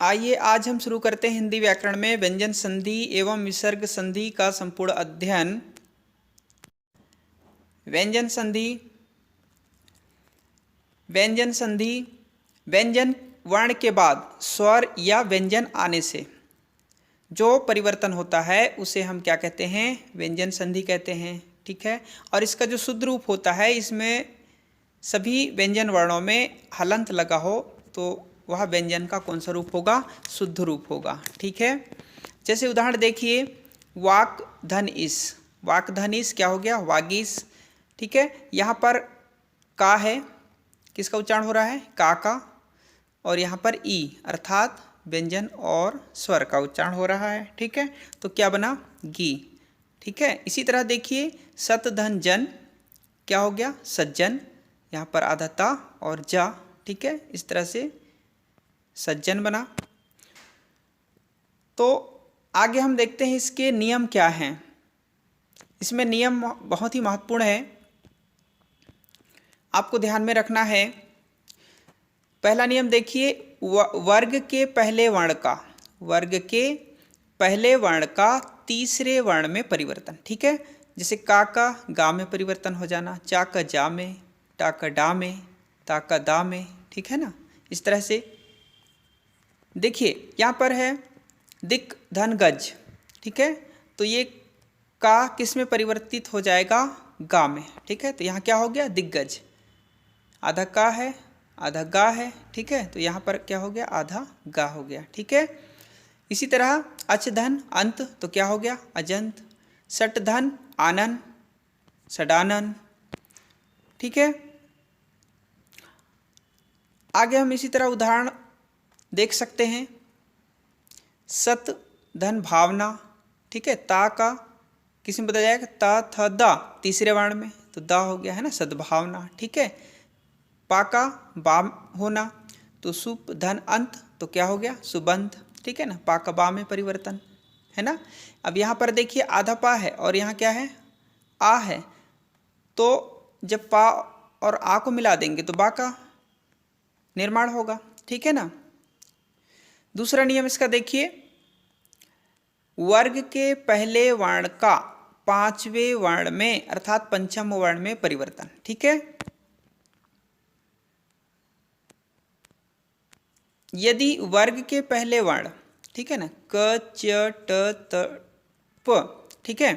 आइए आज हम शुरू करते हैं हिंदी व्याकरण में व्यंजन संधि एवं विसर्ग संधि का संपूर्ण अध्ययन। व्यंजन संधि। व्यंजन संधि व्यंजन वर्ण के बाद स्वर या व्यंजन आने से जो परिवर्तन होता है उसे हम क्या कहते हैं? व्यंजन संधि कहते हैं। ठीक है। और इसका जो शुद्ध रूप होता है, इसमें सभी व्यंजन वर्णों में हलंत लगा हो तो वह व्यंजन का कौन सा रूप होगा? शुद्ध रूप होगा। ठीक है। जैसे उदाहरण देखिए, वाक धन इस। वाक धन इस क्या हो गया? वागीस। ठीक है। यहाँ पर का है, किसका उच्चारण हो रहा है? का। और यहाँ पर ई अर्थात व्यंजन और स्वर का उच्चारण हो रहा है। ठीक है। तो क्या बना? गी। ठीक है। इसी तरह देखिए, सत धन जन क्या हो गया? सज्जन। यहाँ पर आधा ता और जा। ठीक है। इस तरह से सज्जन बना। तो आगे हम देखते हैं इसके नियम क्या हैं। इसमें नियम बहुत ही महत्वपूर्ण है, आपको ध्यान में रखना है। पहला नियम देखिए, वर्ग के पहले वर्ण का तीसरे वर्ण में परिवर्तन। ठीक है। जैसे का गा में परिवर्तन हो जाना, चा का जा में, टा का डा में, ता का दा में। ठीक है ना। इस तरह से देखिए, यहाँ पर है दिक धन गज। ठीक है। तो ये का किस में परिवर्तित हो जाएगा? गा में। ठीक है। तो यहाँ क्या हो गया? दिग्गज। आधा का है, आधा गा है। ठीक है। तो यहाँ पर क्या हो गया? आधा गा हो गया। ठीक है। इसी तरह अच धन अंत, तो क्या हो गया? अजंत। सट धन आनन, सडानन। ठीक है। आगे हम इसी तरह उदाहरण देख सकते हैं। सत धन भावना। ठीक है। ता का किस में बदल जाएगा? ता था दा, तीसरे वर्ण में, तो दा हो गया है ना, सद्भावना। ठीक है। पाका बाम होना, तो सुप धन अंत, तो क्या हो गया? सुबंध। ठीक है ना। पाका बा में परिवर्तन है ना। अब यहाँ पर देखिए, आधा पा है और यहाँ क्या है? आ है। तो जब पा और आ को मिला देंगे तो बा का निर्माण होगा। ठीक है ना। दूसरा नियम इसका देखिए, वर्ग के पहले वर्ण का पांचवें वर्ण में अर्थात पंचम वर्ण में परिवर्तन। ठीक है। यदि वर्ग के पहले वर्ण, ठीक है ना, क च ट त प, ठीक है,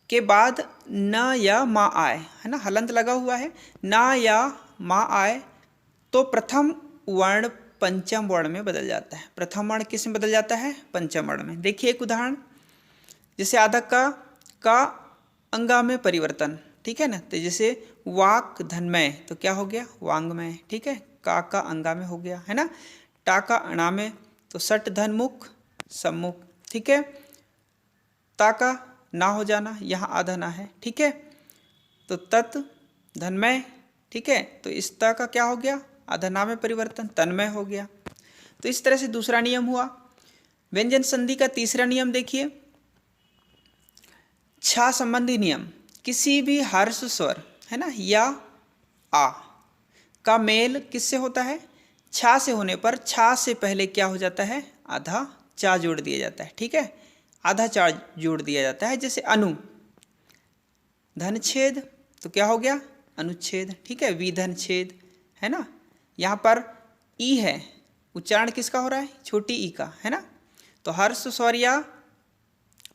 के बाद न या मा आए, है ना, हलंत लगा हुआ है, न या मा आए, तो प्रथम वर्ण पंचम वर्ण में बदल जाता है। प्रथम वर्ण किस में बदल जाता है? पंचम वर्ण में। देखिए एक उदाहरण, जैसे आधा का अंगा में परिवर्तन। ठीक है ना। तो जैसे वाक धनमय, तो क्या हो गया? वांगमय। ठीक है। का अंगा में हो गया है ना। टा का अणा में, तो सट धन मुख, सम्मुख। ठीक है। ता का ना हो जाना, यहाँ आधा ना है। ठीक है। तो तत् धनमय। ठीक है। तो इस ता का क्या हो गया? आधा ना में परिवर्तन, तन्मय हो गया। तो इस तरह से दूसरा नियम हुआ। व्यंजन संधि का तीसरा नियम देखिए, छा संबंधी नियम। किसी भी हर्ष स्वर, है ना, या आ का मेल किससे होता है? छा से होने पर छा से पहले क्या हो जाता है? आधा चा जोड़ दिया जाता है। ठीक है। आधा चा जोड़ दिया जाता है। जैसे अनु धनछेद, तो क्या हो गया? अनुच्छेद। ठीक है। विधन छेद, है ना। यहाँ पर ई है, उच्चारण किसका हो रहा है? छोटी ई का, है ना। तो हर्ष स्वर या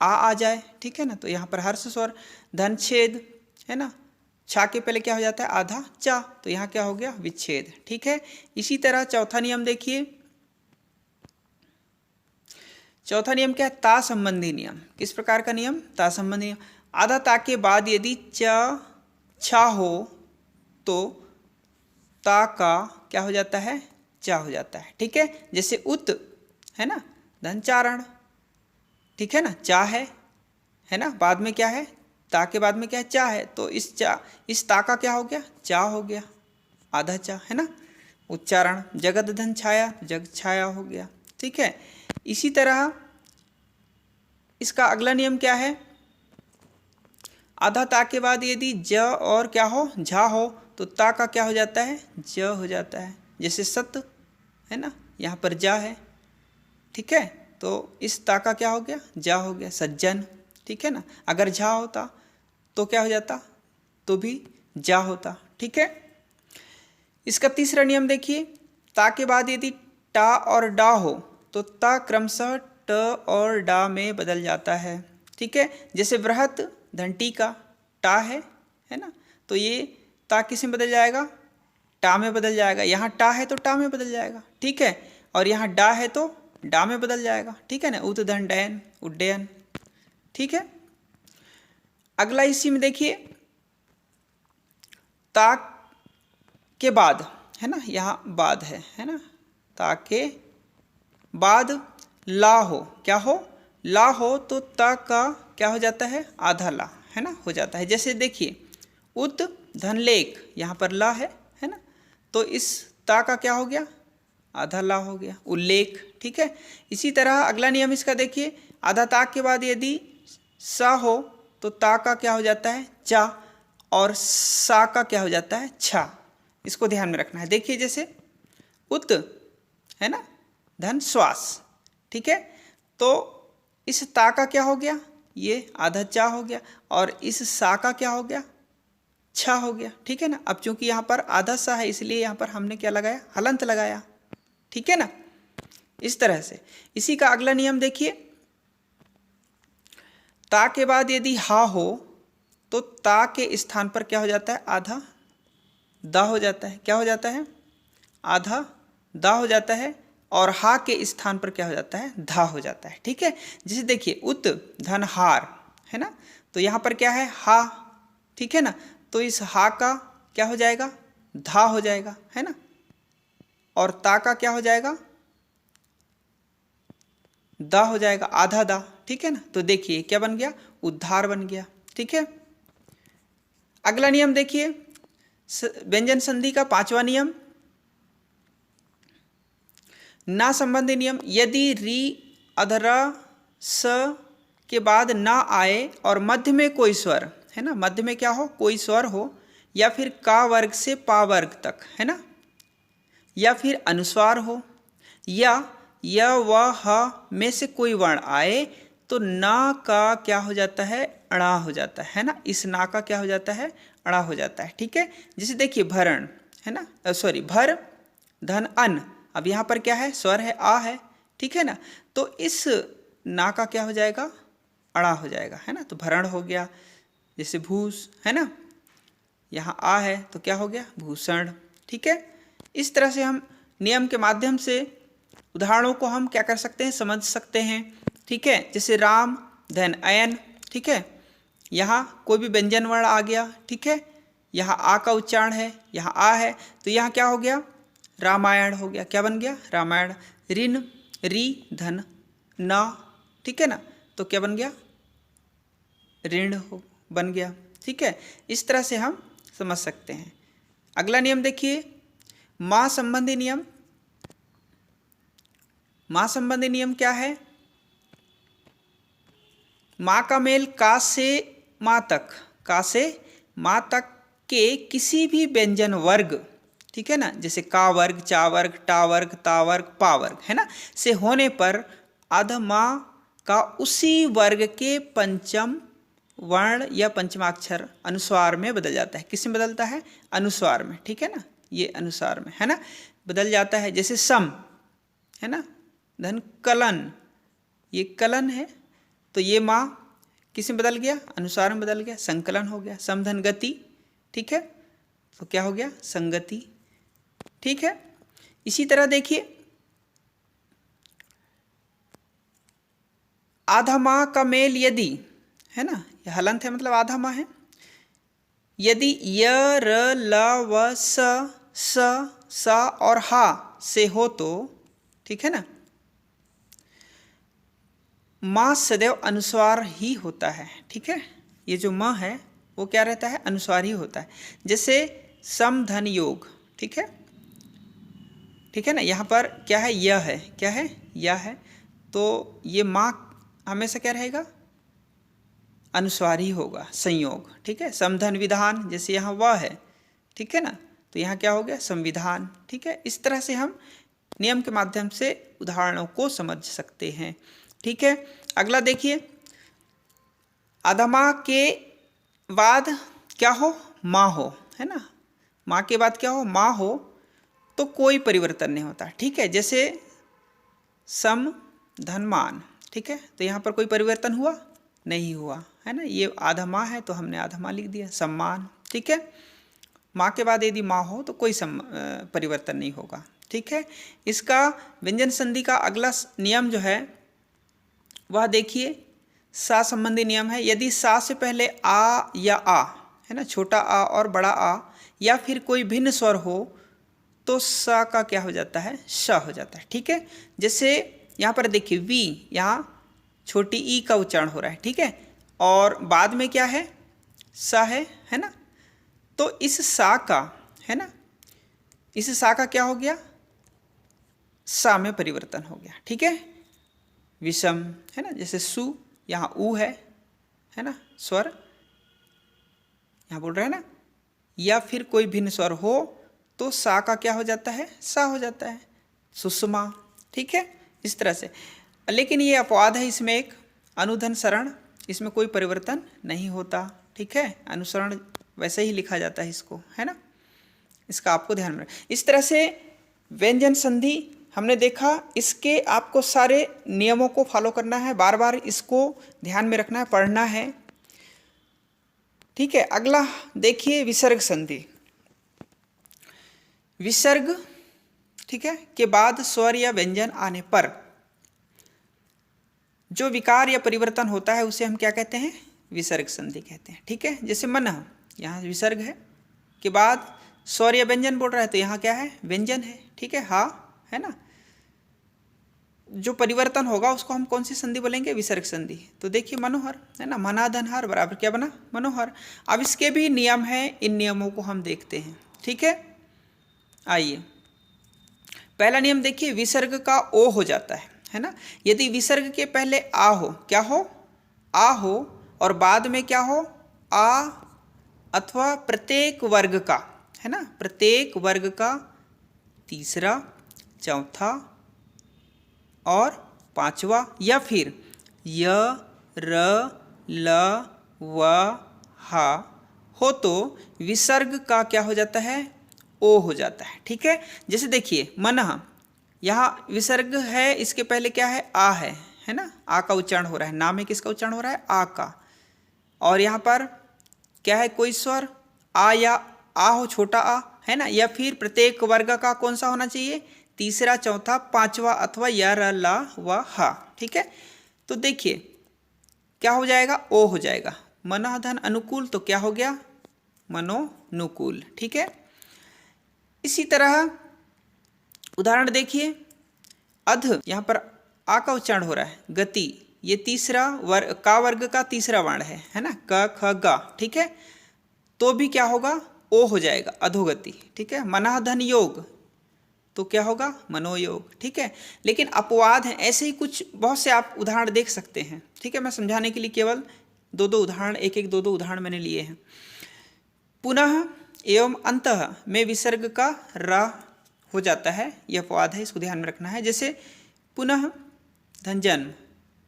आ जाए। ठीक है ना। तो यहाँ पर हर्ष स्वर धनछेद, है ना, छा के पहले क्या हो जाता है? आधा चा, तो यहाँ क्या हो गया? विच्छेद। ठीक है। इसी तरह चौथा नियम देखिए, चौथा नियम क्या है? ता संबंधी नियम। किस प्रकार का नियम? ता संबंधी नियम। आधा ता के बाद यदि छा हो तो ता का क्या हो जाता है? चा हो जाता है। ठीक है। जैसे उत, है ना, धनचारण। ठीक है ना। चा है ना, बाद में क्या है? ता के बाद में क्या है? चा है। तो इस ता का क्या हो गया? चा हो गया, आधा चा, है ना। उच्चारण जगत धन छाया, जग छाया हो गया। ठीक है। इसी तरह इसका अगला नियम क्या है? आधा ता के बाद यदि ज और क्या हो? झा हो, तो ता का क्या हो जाता है? ज हो जाता है। जैसे सत, है ना, यहाँ पर जा है, ठीक है। तो इस ता का क्या हो गया, जा हो गया, सज्जन, ठीक है ना। अगर झा होता तो क्या हो जाता, तो भी जा होता, ठीक है। इसका तीसरा नियम देखिए, ता के बाद यदि टा और डा हो तो ता क्रमशः ट और डा में बदल जाता है, ठीक है। जैसे वृहत घंटी का टा है ना, तो ये ता किस में बदल जाएगा, टा में बदल जाएगा। यहाँ टा है तो टा में बदल जाएगा, ठीक है। और यहाँ डा है तो डा में बदल जाएगा, ठीक है ना। उत धन डैन, उड्डयन, ठीक है। अगला इसी में देखिए, ता के बाद है ना, यहाँ बाद है ना, ता के बाद ला हो, क्या हो, ला हो तो ता का क्या हो जाता है, आधा ला, है ना, हो जाता है। जैसे देखिए उत धनलेख, यहाँ पर ला है ना, तो इस ता का क्या हो गया, आधा ला हो गया, उल्लेख, ठीक है। इसी तरह अगला नियम इसका देखिए, आधा ता के बाद यदि सा हो तो ता का क्या हो जाता है, चा, और सा का क्या हो जाता है, छा। इसको ध्यान में रखना है। देखिए जैसे उत है ना, धन श्वास, ठीक है। तो इस ता का क्या हो गया, ये आधा चा हो गया, और इस सा का क्या हो गया, छा हो गया, ठीक है ना। अब चूंकि यहाँ पर आधा सा है इसलिए यहाँ पर हमने क्या लगाया, हलंत लगाया, ठीक है ना। इस तरह से इसी का अगला नियम देखिए, ता के बाद यदि हा हो तो ता के स्थान पर क्या हो जाता है, आधा दा हो जाता है, क्या हो जाता है, आधा दा हो जाता है, और हा के स्थान पर क्या हो जाता है, धा हो जाता है, ठीक है। जैसे देखिए उत धन हार है ना, तो यहाँ पर क्या है, हा, ठीक है ना। तो इस हा का क्या हो जाएगा, धा हो जाएगा, है ना, और ता का क्या हो जाएगा, दा हो जाएगा, आधा दा, ठीक है ना। तो देखिए क्या बन गया, उद्धार बन गया, ठीक है। अगला नियम देखिए, व्यंजन संधि का पांचवा नियम, ना संबंधी नियम, यदि री अधरा स के बाद ना आए और मध्य में कोई स्वर है ना, मध्य में क्या हो, कोई स्वर हो, या फिर का वर्ग से पा वर्ग तक है ना, या फिर अनुस्वार हो, या य व ह में से कोई वर्ण आए तो ना का क्या हो जाता है, अणा हो जाता है ना। इस ना का क्या हो जाता है, अणा हो जाता है, ठीक है। जैसे देखिए भरण है ना, सॉरी भर धन अन, अब यहाँ पर क्या है, स्वर है, आ है, ठीक है ना। तो इस ना का क्या हो जाएगा, अड़ा हो जाएगा, है ना। तो भरण हो गया। जैसे भूस है ना, यहाँ आ है तो क्या हो गया, भूषण, ठीक है। इस तरह से हम नियम के माध्यम से उदाहरणों को हम क्या कर सकते हैं, समझ सकते हैं, ठीक है। जैसे राम धन अयन, ठीक है, यहाँ कोई भी व्यंजन वर्ण आ गया, ठीक है, यहाँ आ का उच्चारण है, यहाँ आ है, तो यहाँ क्या हो गया, रामायण हो गया, क्या बन गया, रामायण। ऋण री धन ना, ठीक है ना, तो क्या बन गया, ऋण हो बन गया, ठीक है। इस तरह से हम समझ सकते हैं। अगला नियम देखिए, माँ संबंधी नियम। माँ संबंधी नियम क्या है, माँ का मेल का से माँ तक, का से माँ तक के किसी भी व्यंजन वर्ग, ठीक है ना, जैसे का वर्ग, चा वर्ग, टा वर्ग, ता वर्ग, पा वर्ग, है ना, से होने पर अधमा का उसी वर्ग के पंचम वर्ण या पंचमाक्षर अनुस्वार में बदल जाता है। किस में बदलता है, अनुस्वार में, ठीक है ना, ये अनुस्वार में है ना, बदल जाता है। जैसे सम है ना, धन कलन, ये कलन है, तो ये माँ किस में बदल गया, अनुस्वार में बदल गया, संकलन हो गया। समधन गति, ठीक है, तो क्या हो गया, संगति, ठीक है। इसी तरह देखिए, आधा माँ का मेल यदि है ना, यह हलंत है मतलब आधा माँ है, यदि य र ल व स सा और हा से हो तो, ठीक है ना, माँ सदैव अनुस्वार ही होता है, ठीक है। ये जो माँ है वो क्या रहता है, अनुस्वार ही होता है। जैसे सम धन योग, ठीक है, ठीक है ना, यहाँ पर क्या है, यह है, क्या है, यह है, तो ये माँ हमेशा क्या रहेगा, अनुस्वार ही होगा, संयोग, ठीक है। समधन विधान, जैसे यहाँ वह है, ठीक है ना, तो यहाँ क्या हो गया, संविधान, ठीक है। इस तरह से हम नियम के माध्यम से उदाहरणों को समझ सकते हैं। ठीक है, अगला देखिए, अधमा के बाद क्या हो, माँ हो, है ना। माँ के बाद क्या हो, माँ हो, तो कोई परिवर्तन नहीं होता। ठीक है, जैसे सम धनमान, ठीक है, तो यहाँ पर कोई परिवर्तन हुआ नहीं हुआ, है ना। ये आधा माँ है तो हमने आधा माँ लिख दिया, सम्मान। ठीक है, माँ के बाद यदि माँ हो तो कोई परिवर्तन नहीं होगा। ठीक है, इसका व्यंजन संधि का अगला नियम जो है वह देखिए, सा संबंधी नियम है। यदि सा से पहले आ या आ, है ना, छोटा आ और बड़ा आ, या फिर कोई भिन्न स्वर हो तो सा का क्या हो जाता है, श हो जाता है। ठीक है, जैसे यहाँ पर देखिए वी, यहाँ छोटी ई का उच्चारण हो रहा है। ठीक है, और बाद में क्या है, सा है ना। तो इस सा का, है ना, इस सा का क्या हो गया, सा में परिवर्तन हो गया। ठीक है, विषम, है ना, जैसे सु, यहाँ ऊ है ना, स्वर यहाँ बोल रहे हैं ना। या फिर कोई भिन्न स्वर हो तो सा का क्या हो जाता है, सा हो जाता है, सुषमा। ठीक है, इस तरह से। लेकिन ये अपवाद है, इसमें एक अनुधन सरण, इसमें कोई परिवर्तन नहीं होता। ठीक है, अनुसरण वैसे ही लिखा जाता है इसको, है ना, इसका आपको ध्यान में रखना। इस तरह से व्यंजन संधि हमने देखा, इसके आपको सारे नियमों को फॉलो करना है, बार बार इसको ध्यान में रखना है, पढ़ना है। ठीक है, अगला देखिए विसर्ग संधि। विसर्ग, ठीक है, के बाद स्वर या व्यंजन आने पर जो विकार या परिवर्तन होता है उसे हम क्या कहते हैं, विसर्ग संधि कहते हैं। ठीक है, जैसे मन, यहाँ विसर्ग है, के बाद स्वर या व्यंजन बोल रहा है तो यहाँ क्या है, व्यंजन है। ठीक है, हा, है ना, जो परिवर्तन होगा उसको हम कौन सी संधि बोलेंगे, विसर्ग संधि। तो देखिए मनोहर, है ना, मना धनहार बराबर क्या बना, मनोहर। अब इसके भी नियम हैं, इन नियमों को हम देखते हैं। ठीक है, आइए, पहला नियम देखिए, विसर्ग का ओ हो जाता है ना। यदि विसर्ग के पहले आ हो, क्या हो, आ हो, और बाद में क्या हो, आ, अथवा प्रत्येक वर्ग का, है ना, प्रत्येक वर्ग का तीसरा, चौथा और पांचवा, या फिर य, र, ल, व, हा हो तो विसर्ग का क्या हो जाता है, ओ हो जाता है। ठीक है, जैसे देखिए मनः, यहाँ विसर्ग है, इसके पहले क्या है, आ है ना, आ का उच्चारण हो रहा है, नाम में किसका उच्चारण हो रहा है, आ का। और यहाँ पर क्या है, कोई स्वर आ, या आ हो, छोटा आ, है ना, या फिर प्रत्येक वर्ग का कौन सा होना चाहिए, तीसरा, चौथा, पांचवा, अथवा य, र, ला, व, हा। ठीक है, तो देखिए क्या हो जाएगा, ओ हो जाएगा। मनः धन अनुकूल तो क्या हो गया, मनोनुकूल। ठीक है, इसी तरह उदाहरण देखिए, अध, यहाँ पर आ का उच्चारण हो रहा है, गति, ये तीसरा वर्ग का, वर्ग का तीसरा वर्ण है ना, क, ख, ग। ठीक है, तो भी क्या होगा, ओ हो जाएगा, अधोगति। ठीक है, मनः धन योग तो क्या होगा, मनोयोग। ठीक है, लेकिन अपवाद हैं, ऐसे ही कुछ बहुत से आप उदाहरण देख सकते हैं। ठीक है, मैं समझाने के लिए केवल दो दो उदाहरण, एक एक दो दो उदाहरण मैंने लिए हैं। पुनः एवं अंतः में विसर्ग का रा हो जाता है, यह अपवाद है, इसको ध्यान में रखना है। जैसे पुनः धन जन्म,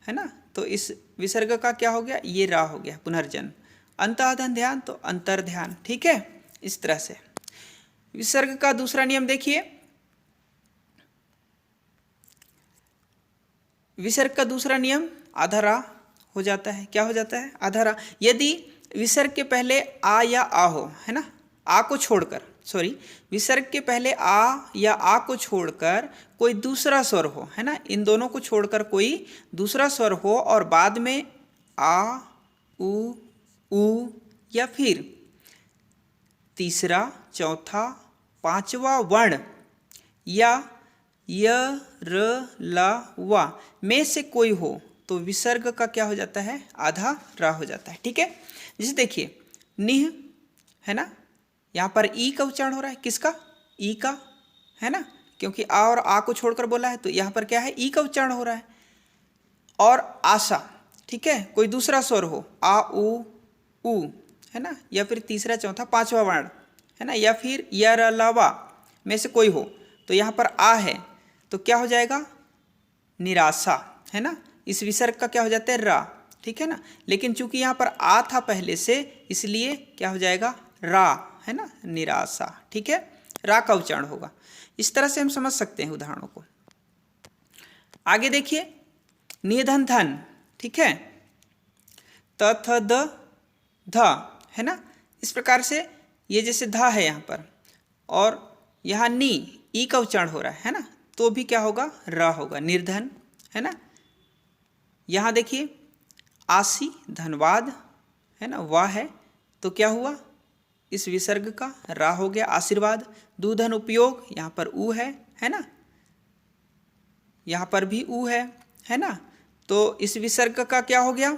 है ना, तो इस विसर्ग का क्या हो गया, ये रा हो गया, पुनर्जन्म। अंतः धन ध्यान तो अंतर ध्यान। ठीक है, इस तरह से। विसर्ग का दूसरा नियम देखिए, विसर्ग का दूसरा नियम आधा रा हो जाता है, क्या हो जाता है, आधा रा। यदि विसर्ग के पहले आ या आ हो, है ना, आ को छोड़कर, सॉरी, विसर्ग के पहले आ या आ को छोड़कर कोई दूसरा स्वर हो, है ना, इन दोनों को छोड़कर कोई दूसरा स्वर हो, और बाद में आ, उ, या फिर तीसरा, चौथा, पांचवा वर्ण, या य, र, ला, वा में से कोई हो तो विसर्ग का क्या हो जाता है, आधा रा हो जाता है। ठीक है, जैसे देखिए निह, है ना, यहाँ पर ई का उच्चारण हो रहा है, किसका, ई का, है ना, क्योंकि आ और आ को छोड़कर बोला है तो यहाँ पर क्या है, ई का उच्चारण हो रहा है। और आशा, ठीक है, कोई दूसरा स्वर हो, आ, उ, है ना, या फिर तीसरा, चौथा, पांचवा वर्ण, है ना, या फिर य, र, ला, वा में से कोई हो तो यहाँ पर आ है तो क्या हो जाएगा, निराशा, है ना। इस विसर्ग का क्या हो जाता है, रा, ठीक है ना। लेकिन चूंकि यहाँ पर आ था पहले से, इसलिए क्या हो जाएगा, रा, है ना, निराशा, ठीक है। रा का उच्चारण होगा। इस तरह से हम समझ सकते हैं उदाहरणों को। आगे देखिए, निधन धन, ठीक है, त थ द ध, है ना। इस प्रकार से ये जैसे ध है यहाँ पर, और यहाँ नी, ई का उच्चारण हो रहा है ना, तो भी क्या होगा, र होगा, निर्धन, है ना। यहाँ देखिए, आसी धन्यवाद, है ना, वाह है, तो क्या हुआ, इस विसर्ग का रा हो गया, आशीर्वाद। दूधन उपयोग, यहाँ पर ऊ है ना, यहाँ पर भी ऊ है ना, तो इस विसर्ग का क्या हो गया,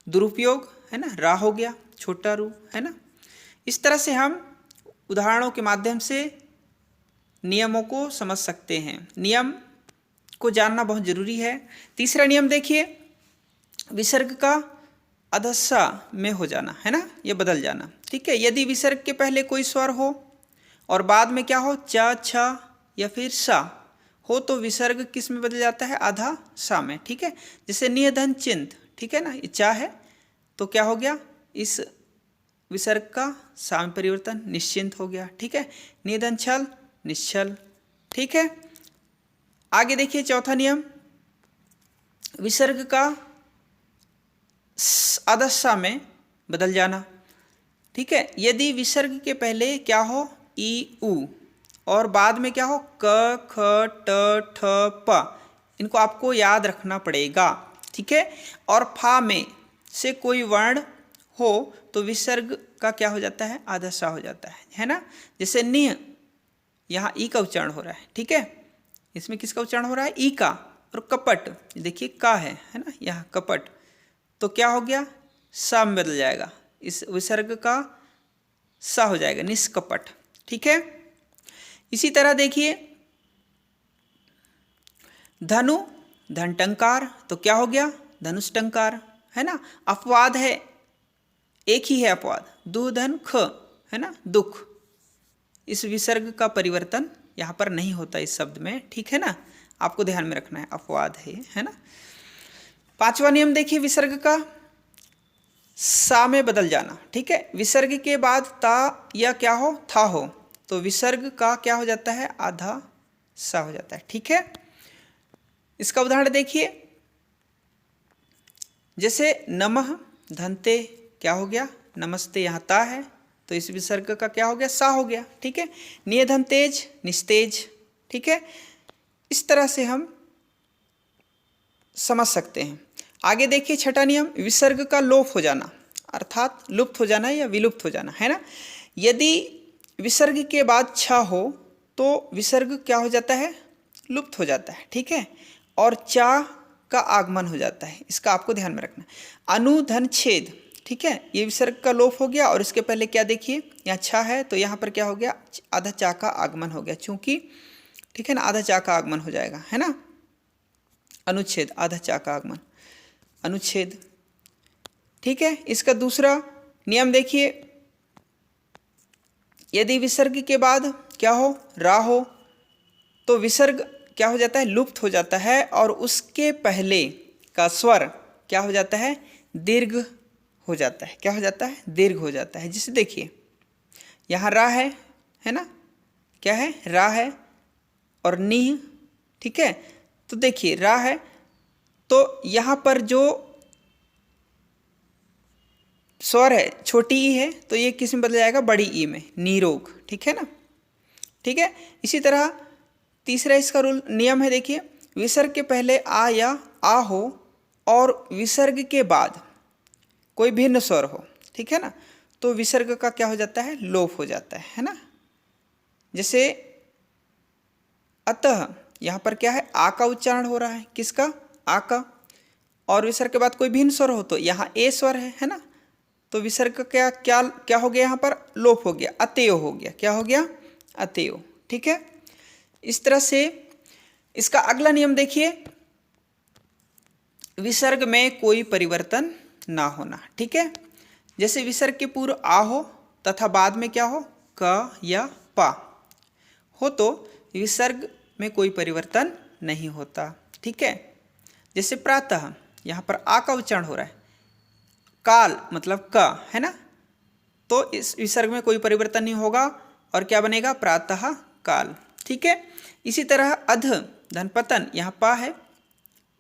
दुरुपयोग, है ना, रा हो गया, छोटा रू, है ना। इस तरह से हम उदाहरणों के माध्यम से नियमों को समझ सकते हैं। नियम को जानना बहुत जरूरी है। तीसरा नियम देखिए, विसर्ग का अधस्सा में हो जाना, है ना, ये बदल जाना, ठीक है। यदि विसर्ग के पहले कोई स्वर हो और बाद में क्या हो, च, छ या फिर सा हो, तो विसर्ग किस में बदल जाता है, आधा सा में, ठीक है। जैसे निधन चिंत, ठीक है ना, ये चा है, तो क्या हो गया, इस विसर्ग का सा में परिवर्तन, निश्चिंत हो गया, ठीक है। निधन छल, निश्चल, ठीक है। आगे देखिए, चौथा नियम, विसर्ग का आदस्सा में बदल जाना, ठीक है। यदि विसर्ग के पहले क्या हो, ई उ, और बाद में क्या हो, क ख ट ठ प, इनको आपको याद रखना पड़ेगा, ठीक है। और फा में से कोई वर्ण हो तो विसर्ग का क्या हो जाता है, आदस्सा हो जाता है ना। जैसे निह, यहाँ ई का उच्चारण हो रहा है, ठीक है। इसमें किसका उच्चारण हो रहा है, ई का। और कपट, देखिए का है ना, यहाँ कपट, तो क्या हो गया, सा में बदल जाएगा, इस विसर्ग का सा हो जाएगा, निष्कपट, ठीक है। इसी तरह देखिए, धनु धनटंकार, तो क्या हो गया, धनुष्टंकार, है ना। अपवाद है, एक ही है अपवाद, दु धन ख, है ना, दुख। इस विसर्ग का परिवर्तन यहाँ पर नहीं होता इस शब्द में, ठीक है ना, आपको ध्यान में रखना है, अपवाद है ना। पांचवा नियम देखिए, विसर्ग का सा में बदल जाना, ठीक है। विसर्ग के बाद ता या क्या हो, था हो, तो विसर्ग का क्या हो जाता है, आधा सा हो जाता है, ठीक है। इसका उदाहरण देखिए, जैसे नमः धनते, क्या हो गया, नमस्ते, यहाँ ता है, तो इस विसर्ग का क्या हो गया, सा हो गया, ठीक है। नियधन तेज, निस्तेज, ठीक है। इस तरह से हम समझ सकते हैं। आगे देखिए, छठा नियम, विसर्ग का लोप हो जाना, अर्थात लुप्त हो जाना या विलुप्त हो जाना, है ना। यदि विसर्ग के बाद छ हो तो विसर्ग क्या हो जाता है, लुप्त हो जाता है, ठीक है। और चा का आगमन हो जाता है, इसका आपको ध्यान में रखना। अनुधन छेद, ठीक है, ये विसर्ग का लोप हो गया, और इसके पहले क्या देखिए, यहाँ छा है, तो यहाँ पर क्या हो गया, आधा चा का आगमन हो गया, चूंकि, ठीक है ना, आधा चा का आगमन हो जाएगा, है ना। अनुच्छेद, आधा चा का आगमन, अनुच्छेद, ठीक है। इसका दूसरा नियम देखिए, यदि विसर्ग के बाद क्या हो, रा हो, तो विसर्ग क्या हो जाता है, लुप्त हो जाता है, और उसके पहले का स्वर क्या हो जाता है, दीर्घ हो जाता है, क्या हो जाता है, दीर्घ हो जाता है। जिसे देखिए, यहाँ रा है ना, क्या है, रा है, और नी, ठीक है। तो देखिए, रा है, तो यहाँ पर जो स्वर है, छोटी ई है, तो ये किस में बदल जाएगा, बड़ी ई में, नीरोग, ठीक है ना, ठीक है। इसी तरह तीसरा इसका रूल नियम है, देखिए, विसर्ग के पहले आ या आ हो और विसर्ग के बाद कोई भिन्न स्वर हो, ठीक है ना, तो विसर्ग का क्या हो जाता है, लोप हो जाता है ना। जैसे अतः, यहाँ पर क्या है, आ का उच्चारण हो रहा है, किसका, आ का, और विसर्ग के बाद कोई भिन्न स्वर हो, तो यहाँ ए स्वर है ना, तो विसर्ग का क्या क्या क्या हो गया, यहाँ पर लोप हो गया, अतेय हो गया, क्या हो गया, अतेय, ठीक है। इस तरह से इसका अगला नियम देखिए, विसर्ग में कोई परिवर्तन ना होना, ठीक है। जैसे विसर्ग के पूर्व आ हो तथा बाद में क्या हो, क या पा हो, तो विसर्ग में कोई परिवर्तन नहीं होता। ठीक है, जैसे प्रातः, यहाँ पर आ का उच्चारण हो रहा है, काल मतलब क है ना, तो इस विसर्ग में कोई परिवर्तन नहीं होगा और क्या बनेगा, प्रातः काल। ठीक है, इसी तरह अध धनपतन, यहाँ पा है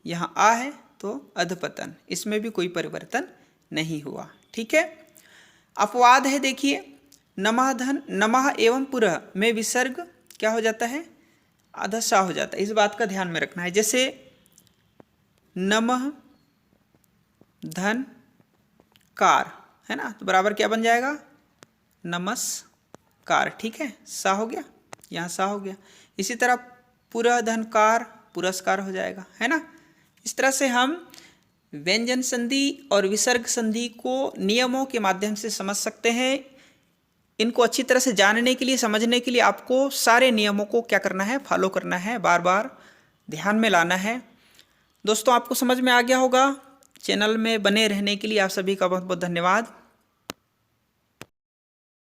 यहाँ आ है तो अधपतन, इसमें भी कोई परिवर्तन नहीं हुआ। ठीक है, अपवाद है, देखिए नमः धन नमः एवं पुरः में विसर्ग क्या हो जाता है, अधसा हो जाता है, इस बात का ध्यान में रखना है। जैसे नमः धन कार है ना, तो बराबर क्या बन जाएगा, नमस्कार। ठीक है, सा हो गया, यहाँ सा हो गया। इसी तरह पुरः धनकार पुरस्कार हो जाएगा, है ना। इस तरह से हम व्यंजन संधि और विसर्ग संधि को नियमों के माध्यम से समझ सकते हैं। इनको अच्छी तरह से जानने के लिए, समझने के लिए आपको सारे नियमों को क्या करना है, फॉलो करना है, बार बार ध्यान में लाना है। दोस्तों, आपको समझ में आ गया होगा। चैनल में बने रहने के लिए आप सभी का बहुत बहुत धन्यवाद।